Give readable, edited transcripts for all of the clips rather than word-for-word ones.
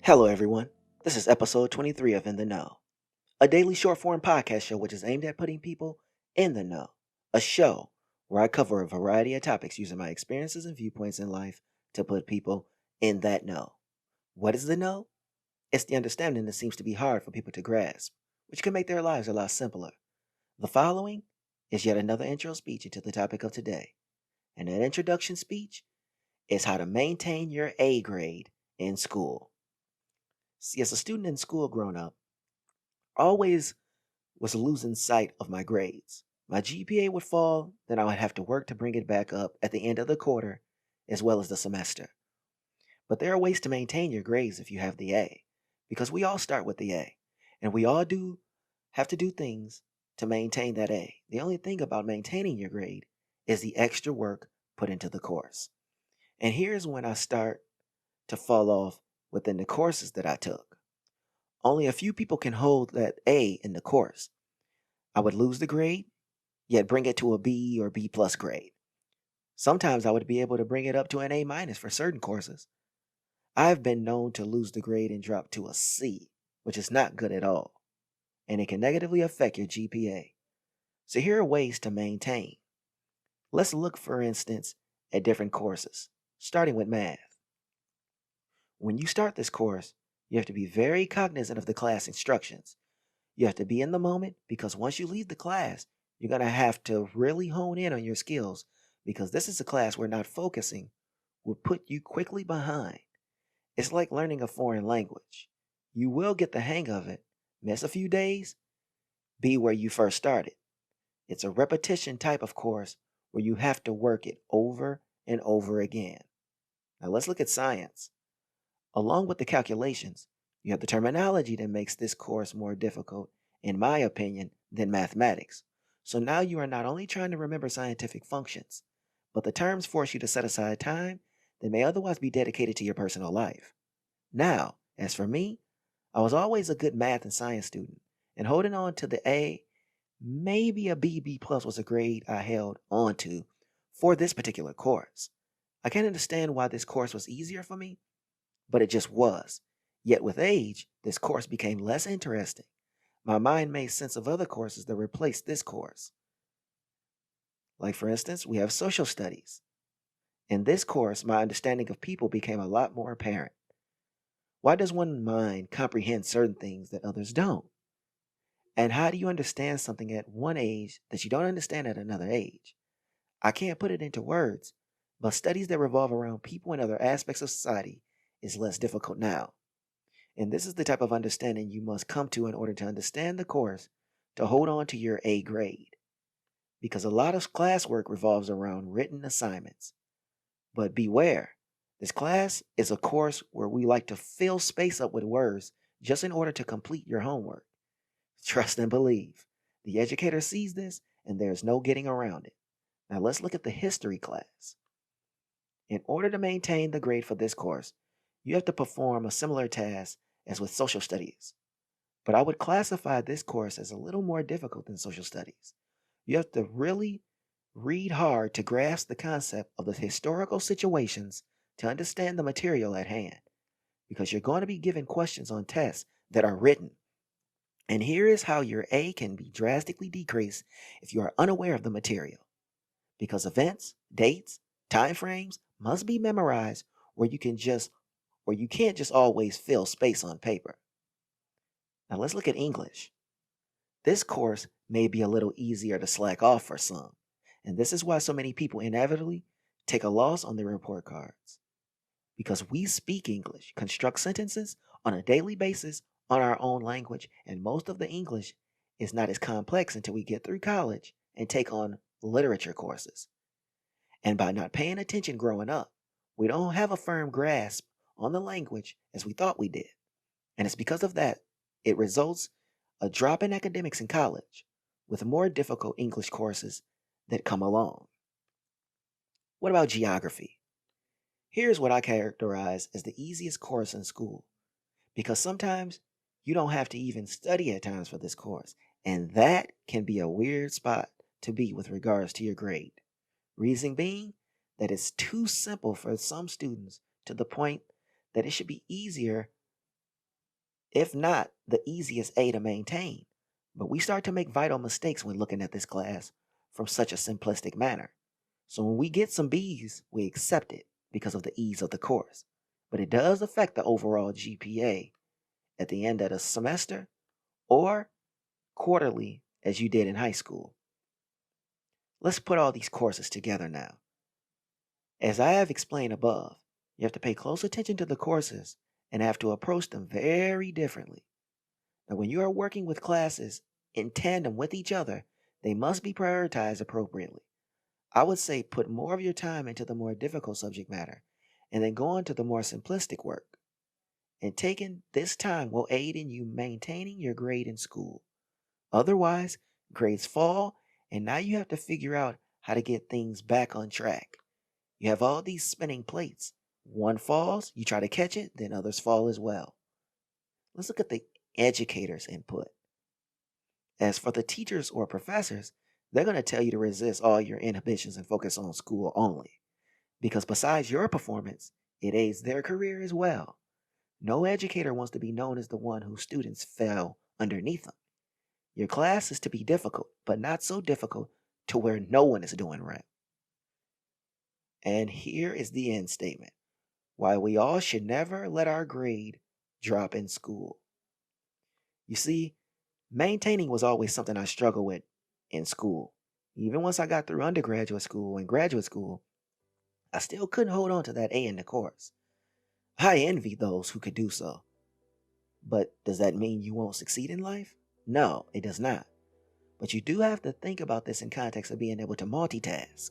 Hello, everyone. This is episode 23 of In the Know, a daily short form podcast show which is aimed at putting people in the know. A show where I cover a variety of topics using my experiences and viewpoints in life to put people in that know. What is the know? It's the understanding that seems to be hard for people to grasp, which can make their lives a lot simpler. The following is yet another intro speech into the topic of today. And that introduction speech is how to maintain your A grade in school. See, as a student in school growing up, I always was losing sight of my grades. My GPA would fall, then I would have to work to bring it back up at the end of the quarter as well as the semester. But there are ways to maintain your grades if you have the A, because we all start with the A, and we all do have to do things to maintain that A. The only thing about maintaining your grade is the extra work put into the course. And here's when I start to fall off within the courses that I took. Only a few people can hold that A in the course. I would lose the grade, yet bring it to a B or B plus grade. Sometimes I would be able to bring it up to an A minus for certain courses. I've been known to lose the grade and drop to a C, which is not good at all, and it can negatively affect your GPA. So here are ways to maintain. Let's look, for instance, at different courses, starting with math. When you start this course, you have to be very cognizant of the class instructions. You have to be in the moment because once you leave the class, you're going to have to really hone in on your skills because this is a class where not focusing will put you quickly behind. It's like learning a foreign language. You will get the hang of it, miss a few days, be where you first started. It's a repetition type of course where you have to work it over and over again. Now let's look at science. Along with the calculations, you have the terminology that makes this course more difficult, in my opinion, than mathematics. So now you are not only trying to remember scientific functions, but the terms force you to set aside time that may otherwise be dedicated to your personal life. Now, as for me, I was always a good math and science student, and holding on to the A, maybe a B plus was a grade I held on to for this particular course. I can't understand why this course was easier for me, but it just was. Yet with age, this course became less interesting. My mind made sense of other courses that replaced this course. Like, for instance, we have social studies. In this course, my understanding of people became a lot more apparent. Why does one mind comprehend certain things that others don't? And how do you understand something at one age that you don't understand at another age? I can't put it into words, but studies that revolve around people and other aspects of society is less difficult now. And this is the type of understanding you must come to in order to understand the course to hold on to your A grade. Because a lot of classwork revolves around written assignments. But beware, this class is a course where we like to fill space up with words just in order to complete your homework. Trust and believe. The educator sees this and there's no getting around it. Now let's look at the history class. In order to maintain the grade for this course, you have to perform a similar task as with social studies. But I would classify this course as a little more difficult than social studies. You have to really read hard to grasp the concept of the historical situations to understand the material at hand, because you're going to be given questions on tests that are written. And here is how your A can be drastically decreased if you are unaware of the material. Because events, dates, time frames must be memorized or you can't just always fill space on paper. Now let's look at English. This course may be a little easier to slack off for some, and this is why so many people inevitably take a loss on their report cards. Because we speak English, construct sentences on a daily basis on our own language, and most of the English is not as complex until we get through college and take on literature courses. And by not paying attention growing up, we don't have a firm grasp on the language as we thought we did. And it's because of that, it results a drop in academics in college with more difficult English courses that come along. What about geography? Here's what I characterize as the easiest course in school, because sometimes you don't have to even study at times for this course, and that can be a weird spot to be with regards to your grade. Reason being that it's too simple for some students to the point that it should be easier if not the easiest A to maintain. But we start to make vital mistakes when looking at this class from such a simplistic manner. So when we get some B's, we accept it because of the ease of the course. But it does affect the overall GPA at the end of the semester or quarterly as you did in high school. Let's put all these courses together now. As I have explained above, you have to pay close attention to the courses and have to approach them very differently. Now, when you are working with classes in tandem with each other, they must be prioritized appropriately. I would say put more of your time into the more difficult subject matter and then go on to the more simplistic work. And taking this time will aid in you maintaining your grade in school. Otherwise, grades fall, and now you have to figure out how to get things back on track. You have all these spinning plates. One falls, you try to catch it, then others fall as well. Let's look at the educator's input. As for the teachers or professors, they're going to tell you to resist all your inhibitions and focus on school only. Because besides your performance, it aids their career as well. No educator wants to be known as the one whose students fell underneath them. Your class is to be difficult, but not so difficult to where no one is doing right. And here is the end statement. Why we all should never let our grade drop in school. You see, maintaining was always something I struggled with in school. Even once I got through undergraduate school and graduate school, I still couldn't hold on to that A in the course. I envy those who could do so. But does that mean you won't succeed in life? No, it does not. But you do have to think about this in context of being able to multitask.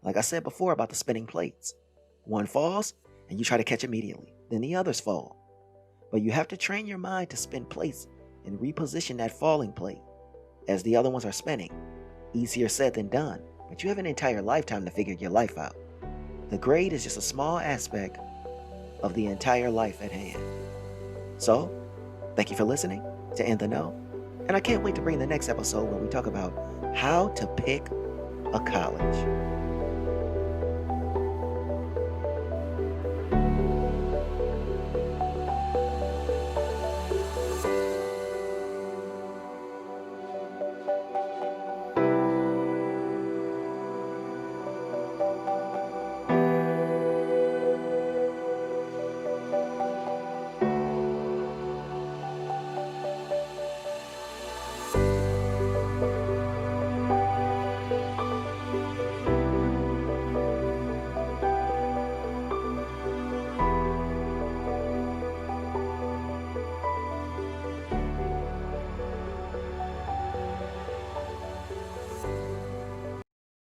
Like I said before about the spinning plates. One falls, and you try to catch immediately. Then the others fall. But you have to train your mind to spin plates and reposition that falling plate as the other ones are spinning. Easier said than done, but you have an entire lifetime to figure your life out. The grade is just a small aspect of the entire life at hand. So, thank you for listening to In the Know, and I can't wait to bring the next episode where we talk about how to pick a college.